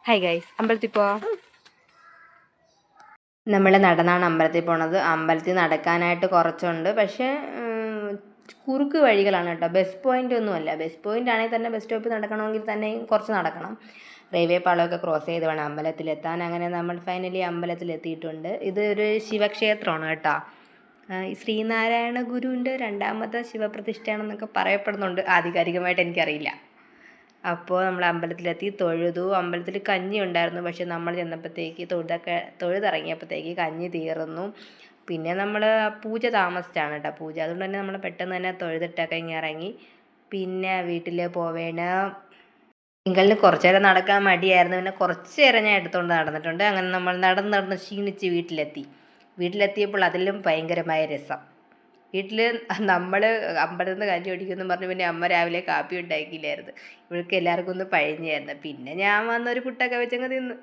Hi guys, അമ്പലത്തിൽ പോവാ. നമ്മൾ നടന്നാണ് അമ്പലത്തിൽ പോണത്. അമ്പലത്തിൽ നടക്കാനായിട്ട് കുറച്ചുണ്ട്, പക്ഷേ കുറുക്ക് വഴികളാണ് കേട്ടോ. ബസ് പോയിൻ്റ് ഒന്നുമല്ല. ബസ് പോയിൻ്റ് ആണെങ്കിൽ തന്നെ ബസ് സ്റ്റോപ്പിൽ നടക്കണമെങ്കിൽ തന്നെ കുറച്ച് നടക്കണം. റെയിൽവേ പാളമൊക്കെ ക്രോസ് ചെയ്ത് വേണം അമ്പലത്തിലെത്താൻ. അങ്ങനെ നമ്മൾ ഫൈനലി അമ്പലത്തിലെത്തിയിട്ടുണ്ട്. ഇത് ഒരു ശിവക്ഷേത്രമാണ് കേട്ടോ. ശ്രീനാരായണ ഗുരുവിൻ്റെ രണ്ടാമത്തെ ശിവപ്രതിഷ്ഠയാണെന്നൊക്കെ പറയപ്പെടുന്നുണ്ട്. ആധികാരികമായിട്ട് എനിക്കറിയില്ല. അപ്പോൾ നമ്മൾ അമ്പലത്തിലെത്തി, തൊഴുതു. അമ്പലത്തിൽ കഞ്ഞി ഉണ്ടായിരുന്നു, പക്ഷെ നമ്മൾ ചെന്നപ്പോഴത്തേക്ക് തൊഴുതിറങ്ങിയപ്പോഴത്തേക്ക് കഞ്ഞി തീർന്നു. പിന്നെ നമ്മൾ പൂജ താമസിച്ചാണ് കേട്ടോ പൂജ. അതുകൊണ്ട് തന്നെ നമ്മൾ പെട്ടെന്ന് തന്നെ തൊഴുതിട്ടൊക്കെ ഇങ്ങനെ ഇറങ്ങി. പിന്നെ വീട്ടിൽ പോവേണം. തിങ്കളിന് കുറച്ച് നേരം നടക്കാൻ മടിയായിരുന്നു. പിന്നെ കുറച്ച് നേരം ഞാൻ എടുത്തുകൊണ്ട് നടന്നിട്ടുണ്ട്. അങ്ങനെ നമ്മൾ നടന്ന് ക്ഷീണിച്ച് വീട്ടിലെത്തിയപ്പോൾ അതിലും ഭയങ്കരമായ രസം. വീട്ടിൽ നമ്മൾ അമ്പലത്തിൽ നിന്ന് കഞ്ഞി കുടിക്കുമെന്ന് പറഞ്ഞ് പിന്നെ അമ്മ രാവിലെ കാപ്പി ഉണ്ടാക്കിയില്ലായിരുന്നു. ഇവൾക്ക് എല്ലാവർക്കും ഒന്ന് പഴഞ്ഞായിരുന്നു. പിന്നെ ഞാൻ വന്നൊരു പുട്ടൊക്കെ വെച്ചങ്ങ് തിന്ന്.